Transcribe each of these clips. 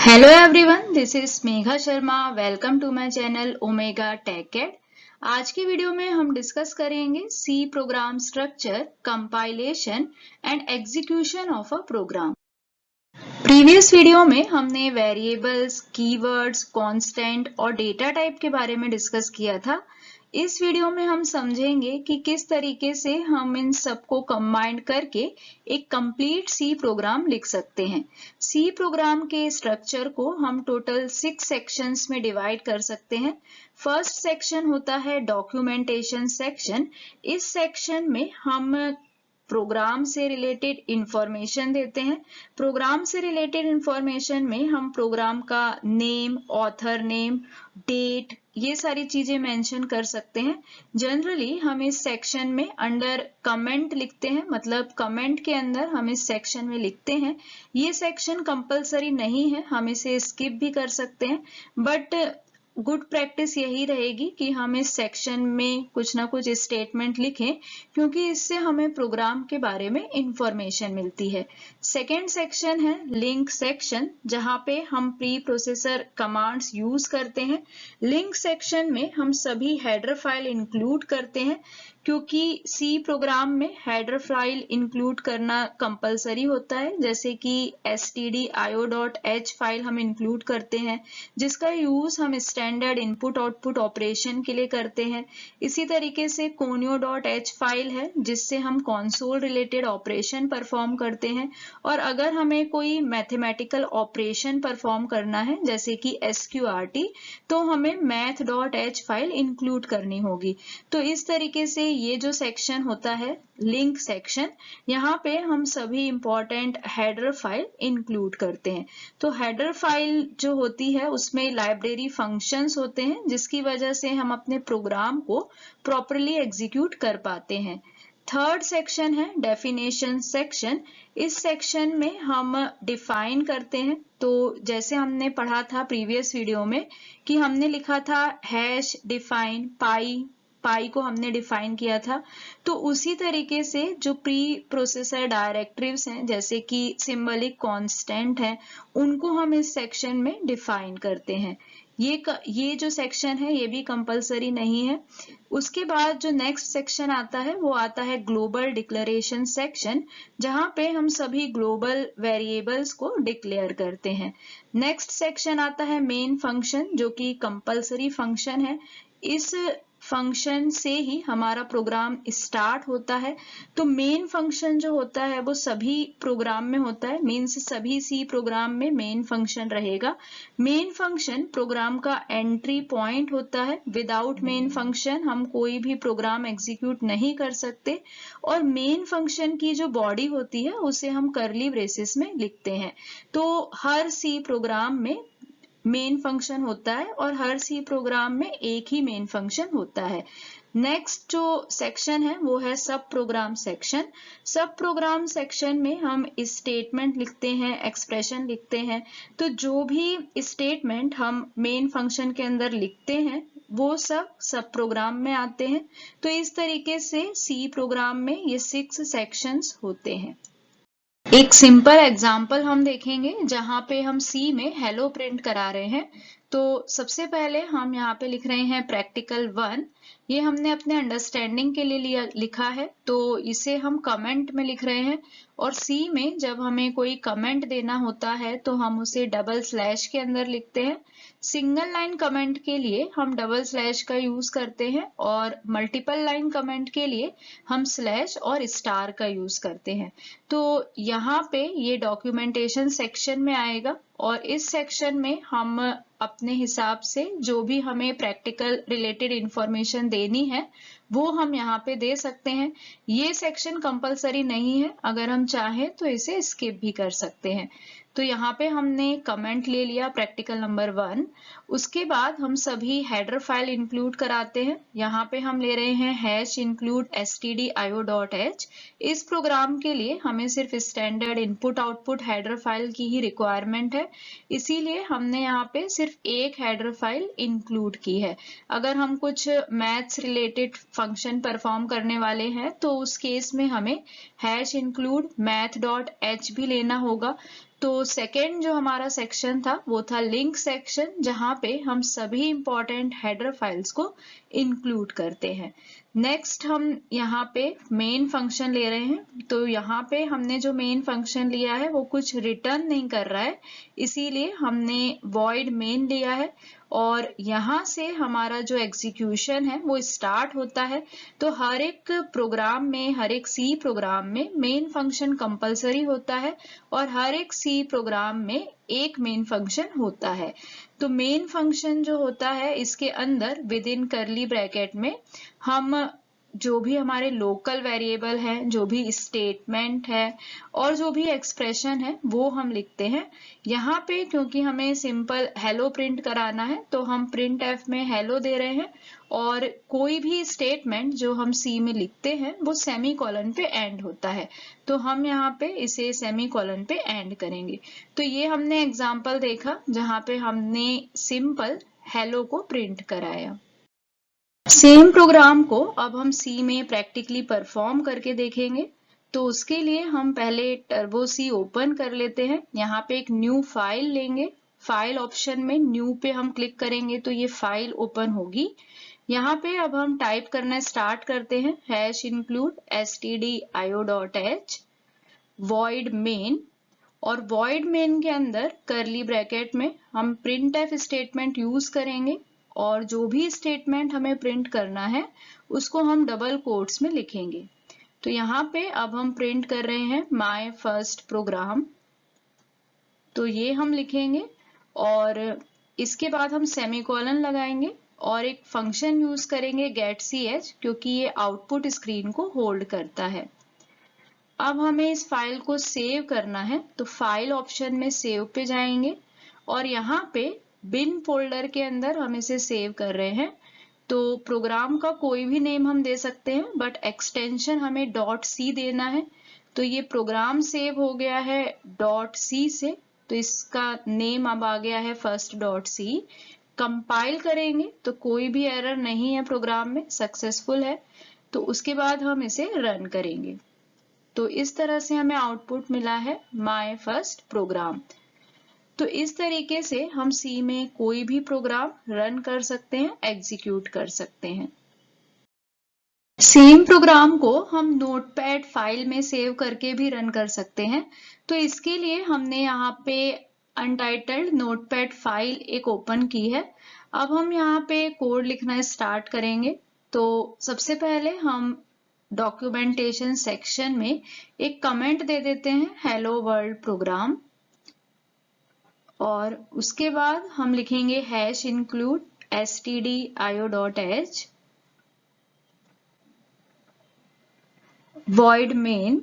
Hello everyone, this is Megha Sharma. Welcome to my channel Omega Tech Ed. आज की video में हम डिस्कस करेंगे C program structure, compilation and execution of a program. Previous video में हमने variables, keywords, constant और data type के बारे में डिस्कस किया था। इस वीडियो में हम समझेंगे कि किस तरीके से हम इन सबको कंबाइन करके एक कंप्लीट सी प्रोग्राम लिख सकते हैं। सी प्रोग्राम के स्ट्रक्चर को हम टोटल 6 सेक्शंस में डिवाइड कर सकते हैं। फर्स्ट सेक्शन होता है डॉक्यूमेंटेशन सेक्शन। इस सेक्शन में हम प्रोग्राम से रिलेटेड इंफॉर्मेशन देते हैं। प्रोग्राम से रिलेटेड इंफॉर्मेशन में हम प्रोग्राम का नेम, ऑथर नेम, डेट, ये सारी चीजें मेंशन कर सकते हैं। जनरली हम इस सेक्शन में अंडर कमेंट लिखते हैं, मतलब कमेंट के अंदर हम इस सेक्शन में लिखते हैं। ये सेक्शन कंपलसरी नहीं है, हम इसे स्किप भी कर सकते हैं, बट गुड प्रैक्टिस यही रहेगी कि हम इस सेक्शन में कुछ ना कुछ स्टेटमेंट लिखें, क्योंकि इससे हमें प्रोग्राम के बारे में इंफॉर्मेशन मिलती है। सेकेंड सेक्शन है लिंक सेक्शन, जहां पे हम प्री प्रोसेसर कमांड्स यूज करते हैं। लिंक सेक्शन में हम सभी हेडर फाइल इंक्लूड करते हैं, क्योंकि सी प्रोग्राम में हेडर फाइल इंक्लूड करना कंपलसरी होता है। जैसे कि stdio.h फाइल हम इंक्लूड करते हैं, जिसका यूज हम स्टैंडर्ड इनपुट आउटपुट ऑपरेशन के लिए करते हैं। इसी तरीके से conio.h फाइल है, जिससे हम कंसोल रिलेटेड ऑपरेशन परफॉर्म करते हैं। और अगर हमें कोई मैथमेटिकल ऑपरेशन परफॉर्म करना है, जैसे कि sqrt, तो हमें math.h फाइल इंक्लूड करनी होगी। तो इस तरीके से ये जो सेक्शन होता है लिंक सेक्शन, यहाँ पे हम सभी इंपॉर्टेंट हेडर फाइल इंक्लूड करते हैं। तो हेडर फाइल जो होती है उसमें लाइब्रेरी फंक्शंस होते हैं, जिसकी वजह से हम अपने प्रोग्राम को प्रॉपरली एग्जीक्यूट कर पाते हैं। थर्ड सेक्शन है डेफिनेशन सेक्शन। इस सेक्शन में हम डिफाइन करते हैं। तो जैसे हमने पढ़ा था प्रीवियस वीडियो में कि हमने लिखा था हैश डिफाइन पाई को हमने डिफाइन किया था। तो उसी तरीके से जो प्री प्रोसेसर डायरेक्टिव्स हैं, जैसे कि सिंबलिक कांस्टेंट है, उनको हम इस सेक्शन में डिफाइन करते हैं। ये जो सेक्शन है ये भी कंपलसरी नहीं है। उसके बाद जो नेक्स्ट सेक्शन आता है वो आता है ग्लोबल डिक्लेरेशन सेक्शन, जहां पे हम सभी ग्लोबल वेरिएबल्स को डिक्लेयर करते हैं। नेक्स्ट सेक्शन आता है मेन फंक्शन, जो कि कंपलसरी फंक्शन है। इस फंक्शन से ही हमारा प्रोग्राम स्टार्ट होता है। तो मेन फंक्शन जो होता है वो सभी प्रोग्राम में होता है, मीन्स सभी सी प्रोग्राम में मेन फंक्शन रहेगा। मेन फंक्शन प्रोग्राम का एंट्री पॉइंट होता है। विदाउट मेन फंक्शन हम कोई भी प्रोग्राम एग्जीक्यूट नहीं कर सकते। और मेन फंक्शन की जो बॉडी होती है उसे हम कर्ली ब्रेसेस में लिखते हैं। तो हर सी प्रोग्राम में मेन फंक्शन होता है और हर सी प्रोग्राम में एक ही मेन फंक्शन होता है। नेक्स्ट जो सेक्शन है वो है सब प्रोग्राम सेक्शन। सब प्रोग्राम सेक्शन में हम स्टेटमेंट लिखते हैं, एक्सप्रेशन लिखते हैं। तो जो भी स्टेटमेंट हम मेन फंक्शन के अंदर लिखते हैं वो सब प्रोग्राम में आते हैं। तो इस तरीके से सी प्रोग्राम में ये 6 सेक्शंस होते हैं। एक सिंपल एग्जाम्पल हम देखेंगे जहां पे हम सी में हेलो प्रिंट करा रहे हैं। तो सबसे पहले हम यहाँ पे लिख रहे हैं प्रैक्टिकल 1। ये हमने अपने अंडरस्टैंडिंग के लिए लिखा है, तो इसे हम कमेंट में लिख रहे हैं। और सी में जब हमें कोई कमेंट देना होता है तो हम उसे डबल स्लैश के अंदर लिखते हैं। सिंगल लाइन कमेंट के लिए हम डबल स्लैश का यूज करते हैं, और मल्टीपल लाइन कमेंट के लिए हम स्लैश और स्टार का यूज करते हैं। तो यहाँ पे ये डॉक्यूमेंटेशन सेक्शन में आएगा, और इस सेक्शन में हम अपने हिसाब से जो भी हमें प्रैक्टिकल रिलेटेड इंफॉर्मेशन देनी है वो हम यहाँ पे दे सकते हैं। ये सेक्शन कंपलसरी नहीं है, अगर हम चाहें तो इसे स्किप भी कर सकते हैं। तो यहाँ पे हमने कमेंट ले लिया प्रैक्टिकल नंबर 1। उसके बाद हम सभी हेडर फाइल इंक्लूड कराते हैं। यहाँ पे हम ले रहे हैं हैश इंक्लूड stdio.h। इस प्रोग्राम के लिए हमें सिर्फ standard input output header file की ही रिक्वायरमेंट है, इसीलिए हमने यहाँ पे सिर्फ एक हेडर फाइल इंक्लूड की है। अगर हम कुछ मैथ्स रिलेटेड फंक्शन परफॉर्म करने वाले हैं तो उस केस में हमें हैश इंक्लूड math.h भी लेना होगा, तो सेकेंड जो हमारा सेक्शन था वो था लिंक सेक्शन, जहां पे हम सभी इंपॉर्टेंट हेडर फाइल्स को इंक्लूड करते हैं। नेक्स्ट हम यहाँ पे मेन फंक्शन ले रहे हैं, तो यहाँ पे हमने जो मेन फंक्शन लिया है वो कुछ रिटर्न नहीं कर रहा है, इसीलिए हमने void main लिया है और यहाँ से हमारा जो एग्जीक्यूशन है वो स्टार्ट होता है। तो हर एक प्रोग्राम में, हर एक सी प्रोग्राम में मेन फंक्शन कंपलसरी होता है और हर एक सी प्रोग्राम में एक मेन फंक्शन होता है। तो मेन फंक्शन जो होता है इसके अंदर विद इन करली ब्रैकेट में हम जो भी हमारे लोकल वेरिएबल है, जो भी स्टेटमेंट है और जो भी एक्सप्रेशन है वो हम लिखते हैं। यहाँ पे क्योंकि हमें सिंपल हेलो प्रिंट कराना है तो हम प्रिंट एफ में हेलो दे रहे हैं और कोई भी स्टेटमेंट जो हम सी में लिखते हैं वो सेमी कॉलन पे एंड होता है, तो हम यहाँ पे इसे सेमी कॉलन पे एंड करेंगे। तो ये हमने एग्जाम्पल देखा जहाँ पे हमने सिंपल हेलो को प्रिंट कराया। सेम प्रोग्राम को अब हम सी में प्रैक्टिकली परफॉर्म करके देखेंगे। तो उसके लिए हम पहले टर्बो सी ओपन कर लेते हैं। यहाँ पे एक न्यू फाइल लेंगे, फाइल ऑप्शन में न्यू पे हम क्लिक करेंगे तो ये फाइल ओपन होगी। यहाँ पे अब हम टाइप करना स्टार्ट करते हैं #include stdio.h void main, और void main के अंदर करली ब्रैकेट में हम printf स्टेटमेंट यूज करेंगे और जो भी स्टेटमेंट हमें प्रिंट करना है उसको हम डबल कोट्स में लिखेंगे। तो यहाँ पे अब हम प्रिंट कर रहे हैं माय फर्स्ट प्रोग्राम, तो ये हम लिखेंगे और इसके बाद हम सेमीकोलन लगाएंगे और एक फंक्शन यूज करेंगे getch, क्योंकि ये आउटपुट स्क्रीन को होल्ड करता है। अब हमें इस फाइल को सेव करना है, तो फाइल ऑप्शन में सेव पे जाएंगे और यहाँ पे बिन फोल्डर के अंदर हम इसे सेव कर रहे हैं। तो प्रोग्राम का कोई भी नेम हम दे सकते हैं, बट एक्सटेंशन हमें .c देना है। तो ये प्रोग्राम सेव हो गया है .c से, तो इसका नेम अब आ गया है first.c। कंपाइल करेंगे तो कोई भी एरर नहीं है प्रोग्राम में, सक्सेसफुल है। तो उसके बाद हम इसे रन करेंगे तो इस तरह से हमें आउटपुट मिला है माय फर्स्ट प्रोग्राम। तो इस तरीके से हम सी में कोई भी प्रोग्राम रन कर सकते हैं, एग्जीक्यूट कर सकते हैं। सेम प्रोग्राम को हम नोटपैड फाइल में सेव करके भी रन कर सकते हैं। तो इसके लिए हमने यहाँ पे अनटाइटल्ड नोटपैड फाइल एक ओपन की है। अब हम यहाँ पे कोड लिखना स्टार्ट करेंगे। तो सबसे पहले हम डॉक्यूमेंटेशन सेक्शन में एक कमेंट दे देते हैं हेलो वर्ल्ड प्रोग्राम, और उसके बाद हम लिखेंगे #include stdio.h void main,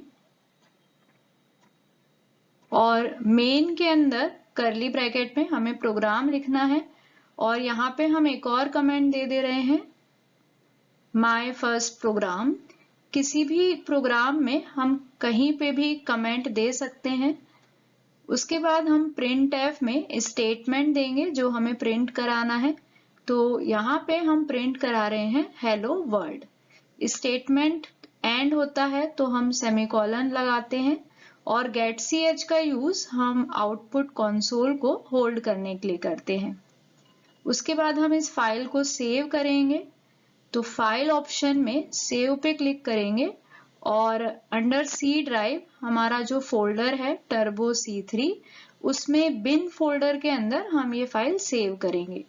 और मेन के अंदर करली ब्रैकेट में हमें प्रोग्राम लिखना है और यहाँ पे हम एक और कमेंट दे रहे हैं माय फर्स्ट प्रोग्राम। किसी भी प्रोग्राम में हम कहीं पे भी कमेंट दे सकते हैं। उसके बाद हम printf में स्टेटमेंट देंगे जो हमें प्रिंट कराना है। तो यहाँ पे हम प्रिंट करा रहे हैं हेलो वर्ल्ड। स्टेटमेंट एंड होता है तो हम सेमीकोलन लगाते हैं और getch का यूज हम आउटपुट कंसोल को होल्ड करने के लिए करते हैं। उसके बाद हम इस फाइल को सेव करेंगे, तो फाइल ऑप्शन में सेव पे क्लिक करेंगे और अंडर सी ड्राइव हमारा जो फोल्डर है टर्बो C3, उसमें बिन फोल्डर के अंदर हम ये फाइल सेव करेंगे।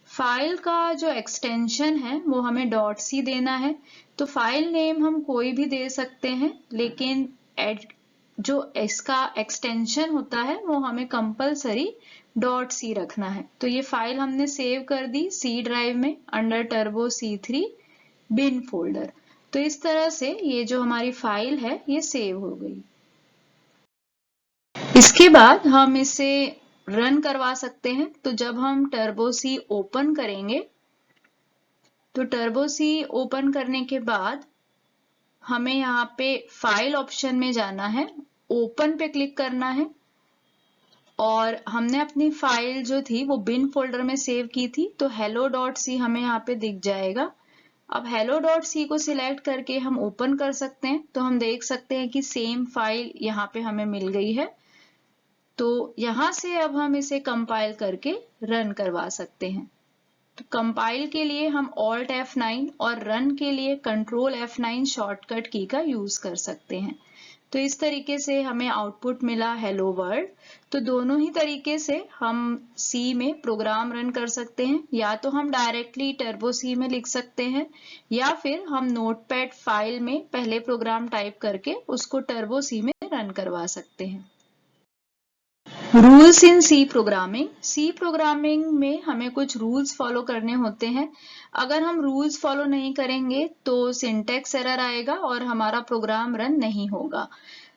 फाइल का जो एक्सटेंशन है वो हमें .c देना है। तो फाइल नेम हम कोई भी दे सकते हैं, लेकिन जो इसका एक्सटेंशन होता है वो हमें कंपलसरी .c रखना है। तो ये फाइल हमने सेव कर दी सी ड्राइव में under Turbo C3 bin folder. तो इस तरह से ये जो हमारी फाइल है ये सेव हो गई। इसके बाद हम इसे रन करवा सकते हैं। तो जब हम टर्बो सी ओपन करेंगे, तो टर्बो सी ओपन करने के बाद हमें यहाँ पे फाइल ऑप्शन में जाना है, ओपन पे क्लिक करना है और हमने अपनी फाइल जो थी वो बिन फोल्डर में सेव की थी, तो hello.c हमें यहाँ पे दिख जाएगा। अब hello.c को सिलेक्ट करके हम ओपन कर सकते हैं, तो हम देख सकते हैं कि सेम फाइल यहाँ पे हमें मिल गई है। तो यहाँ से अब हम इसे कंपाइल करके रन करवा सकते हैं। तो कंपाइल के लिए हम Alt F9 और रन के लिए Control F9 शॉर्टकट की का यूज कर सकते हैं। तो इस तरीके से हमें आउटपुट मिला हेलो वर्ल्ड। तो दोनों ही तरीके से हम सी में प्रोग्राम रन कर सकते हैं, या तो हम डायरेक्टली टर्बो सी में लिख सकते हैं या फिर हम नोटपैड फाइल में पहले प्रोग्राम टाइप करके उसको टर्बो सी में रन करवा सकते हैं। Rules in C programming. C programming में हमें कुछ रूल्स फॉलो करने होते हैं। अगर हम रूल्स फॉलो नहीं करेंगे तो सिंटैक्स एरर आएगा और हमारा प्रोग्राम रन नहीं होगा।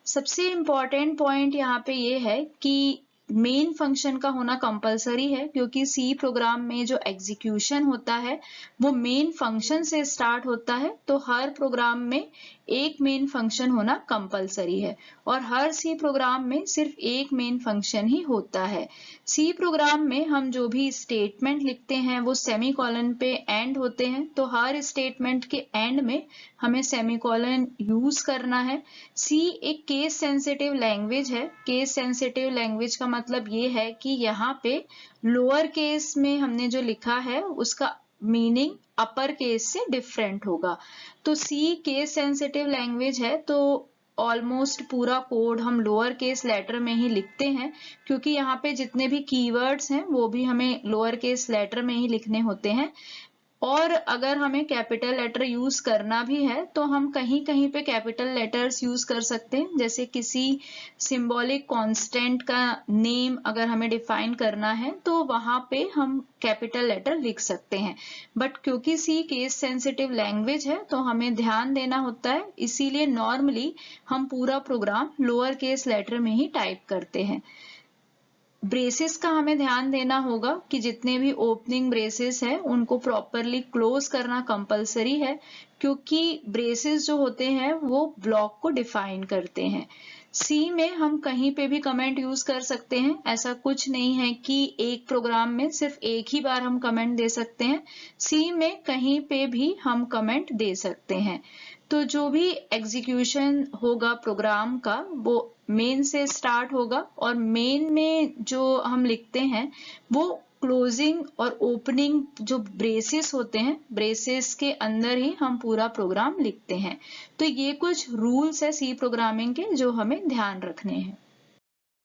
सबसे इम्पॉर्टेंट पॉइंट यहाँ पे ये है कि मेन फंक्शन का होना कंपलसरी है, क्योंकि सी प्रोग्राम में जो एग्जीक्यूशन होता है वो मेन फंक्शन से स्टार्ट होता है। तो हर प्रोग्राम में एक मेन फंक्शन होना कंपलसरी है और हर सी प्रोग्राम में सिर्फ एक मेन फंक्शन ही होता है। सी प्रोग्राम में हम जो भी स्टेटमेंट लिखते हैं वो सेमीकोलन पे एंड होते हैं, तो हर स्टेटमेंट के एंड में हमें सेमीकोलन यूज करना है। सी एक केस सेंसिटिव लैंग्वेज है। केस सेंसिटिव लैंग्वेज का मतलब ये है कि यहाँ पे लोअर केस में हमने जो लिखा है उसका मीनिंग अपर केस से डिफरेंट होगा। तो सी केस सेंसिटिव लैंग्वेज है, तो ऑलमोस्ट पूरा कोड हम लोअर केस लेटर में ही लिखते हैं, क्योंकि यहाँ पे जितने भी कीवर्ड्स हैं वो भी हमें लोअर केस लेटर में ही लिखने होते हैं। और अगर हमें कैपिटल लेटर यूज करना भी है तो हम कहीं कहीं पे कैपिटल लेटर्स यूज कर सकते हैं, जैसे किसी सिंबॉलिक कांस्टेंट का नेम अगर हमें डिफाइन करना है तो वहां पे हम कैपिटल लेटर लिख सकते हैं। बट क्योंकि सी केस सेंसिटिव लैंग्वेज है तो हमें ध्यान देना होता है, इसीलिए नॉर्मली हम पूरा प्रोग्राम लोअर केस लेटर में ही टाइप करते हैं। ब्रेसेस का हमें ध्यान देना होगा कि जितने भी ओपनिंग ब्रेसेस हैं उनको प्रॉपरली क्लोज करना कंपलसरी है, क्योंकि ब्रेसेस जो होते हैं वो ब्लॉक को डिफाइन करते हैं। सी में हम कहीं पे भी कमेंट यूज कर सकते हैं, ऐसा कुछ नहीं है कि एक प्रोग्राम में सिर्फ एक ही बार हम कमेंट दे सकते हैं। सी में कहीं पे भी हम कमेंट दे सकते हैं। तो जो भी एग्जीक्यूशन होगा प्रोग्राम का वो मेन से स्टार्ट होगा और मेन में जो हम लिखते हैं वो क्लोजिंग और ओपनिंग जो ब्रेसेस होते हैं, ब्रेसेस के अंदर ही हम पूरा प्रोग्राम लिखते हैं। तो ये कुछ रूल्स है सी प्रोग्रामिंग के जो हमें ध्यान रखने हैं।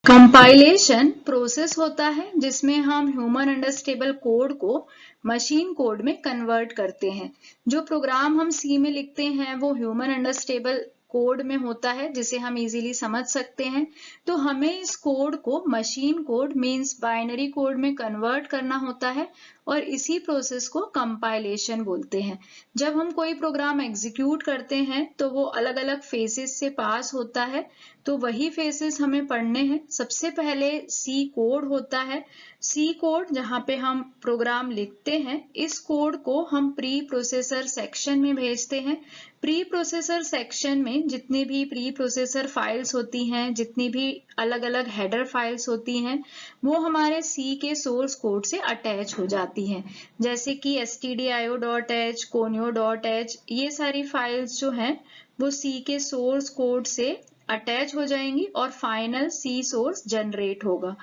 कंपाइलेशन प्रोसेस होता है जिसमें हम ह्यूमन अंडरस्टेबल कोड को मशीन कोड में कन्वर्ट करते हैं। जो प्रोग्राम हम सी में लिखते हैं वो ह्यूमन अंडरस्टेबल कोड में होता है जिसे हम इजीली समझ सकते हैं। तो हमें इस कोड को machine code means binary code में कन्वर्ट करना होता है और इसी प्रोसेस को कंपाइलेशन बोलते हैं। जब हम कोई प्रोग्राम एग्जीक्यूट करते हैं तो वो अलग अलग फेजेस से पास होता है, तो वही फेजेस हमें पढ़ने हैं। सबसे पहले सी कोड होता है। सी कोड जहाँ पे हम प्रोग्राम लिखते हैं, इस कोड को हम प्री प्रोसेसर सेक्शन में भेजते हैं। प्री प्रोसेसर सेक्शन में जितनी भी प्री प्रोसेसर फाइल्स होती हैं, जितनी भी अलग अलग हेडर फाइल्स होती हैं, वो हमारे सी के सोर्स कोड से अटैच हो जाती हैं। जैसे कि stdio.h, conio.h, ये सारी फाइल्स जो हैं वो सी के सोर्स कोड से अटैच हो जाएंगी और फाइनल सी सोर्स जनरेट होगा।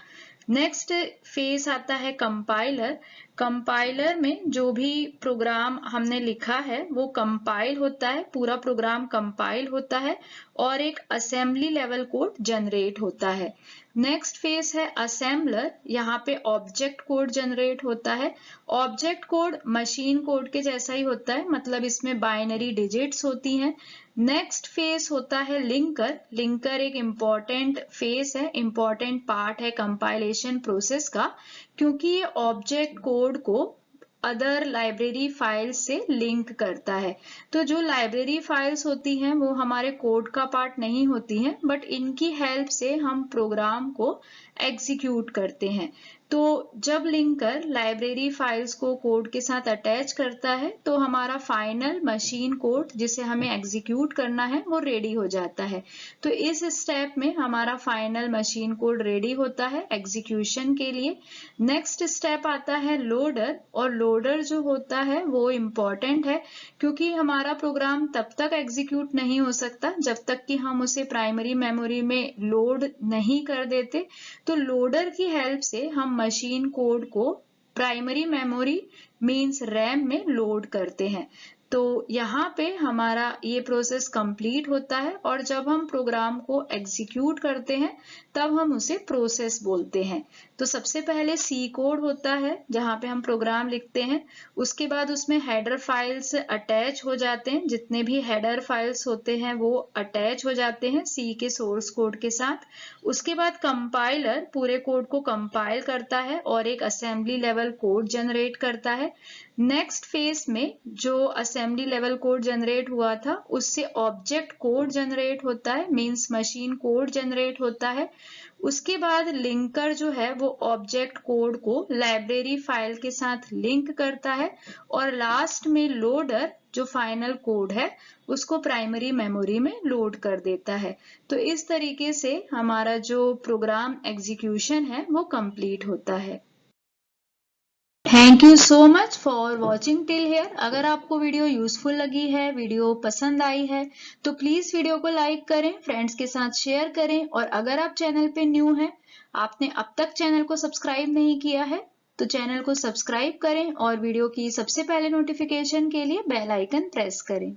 नेक्स्ट फेज आता है कंपाइलर। कंपाइलर में जो भी प्रोग्राम हमने लिखा है वो कंपाइल होता है, पूरा प्रोग्राम कंपाइल होता है और एक असेंबली लेवल कोड जनरेट होता है। नेक्स्ट फेज है असेंबलर। यहाँ पे ऑब्जेक्ट कोड जनरेट होता है। ऑब्जेक्ट कोड मशीन कोड के जैसा ही होता है, मतलब इसमें बाइनरी डिजिट्स होती हैं। नेक्स्ट फेज होता है लिंकर। लिंकर एक इम्पॉर्टेंट फेज है, इम्पॉर्टेंट पार्ट है कंपाइलेशन प्रोसेस का, क्योंकि ये ऑब्जेक्ट कोड को अदर लाइब्रेरी फाइल्स से लिंक करता है। तो जो लाइब्रेरी फाइल्स होती हैं वो हमारे कोड का पार्ट नहीं होती हैं, बट इनकी हेल्प से हम प्रोग्राम को एग्जीक्यूट करते हैं। तो जब लिंकर लाइब्रेरी फाइल्स को कोड के साथ अटैच करता है तो हमारा फाइनल मशीन कोड जिसे हमें एग्जीक्यूट करना है वो रेडी हो जाता है। तो इस स्टेप में हमारा फाइनल मशीन कोड रेडी होता है एग्जीक्यूशन के लिए। नेक्स्ट स्टेप आता है लोडर, और लोडर जो होता है वो इम्पॉर्टेंट है क्योंकि हमारा प्रोग्राम तब तक एग्जीक्यूट नहीं हो सकता जब तक कि हम उसे प्राइमरी मेमोरी में लोड नहीं कर देते। तो लोडर की हेल्प से हम मशीन कोड को प्राइमरी मेमोरी मींस रैम में लोड करते हैं। तो यहाँ पे हमारा ये प्रोसेस कंप्लीट होता है और जब हम प्रोग्राम को एग्जीक्यूट करते हैं तब हम उसे प्रोसेस बोलते हैं। तो सबसे पहले सी कोड होता है जहाँ पे हम प्रोग्राम लिखते हैं, उसके बाद उसमें हेडर फाइल्स अटैच हो जाते हैं, जितने भी हेडर फाइल्स होते हैं वो अटैच हो जाते हैं सी के सोर्स कोड के साथ। उसके बाद कंपाइलर पूरे कोड को कंपाइल करता है और एक असेंबली लेवल कोड जनरेट करता है। नेक्स्ट फेज में जो असेंबली लेवल कोड जनरेट हुआ था उससे ऑब्जेक्ट कोड जनरेट होता है, मींस मशीन कोड जनरेट होता है। उसके बाद लिंकर जो है वो ऑब्जेक्ट कोड को लाइब्रेरी फाइल के साथ लिंक करता है और लास्ट में लोडर जो फाइनल कोड है उसको प्राइमरी मेमोरी में लोड कर देता है। तो इस तरीके से हमारा जो प्रोग्राम एग्जीक्यूशन है वो कंप्लीट होता है। Thank you so much for watching till here. अगर आपको वीडियो यूजफुल लगी है, वीडियो पसंद आई है, तो प्लीज वीडियो को लाइक करें, फ्रेंड्स के साथ शेयर करें, और अगर आप चैनल पे न्यू हैं, आपने अब तक चैनल को सब्सक्राइब नहीं किया है, तो चैनल को सब्सक्राइब करें और वीडियो की सबसे पहले नोटिफिकेशन के लिए बेल आइकन प्रेस करें।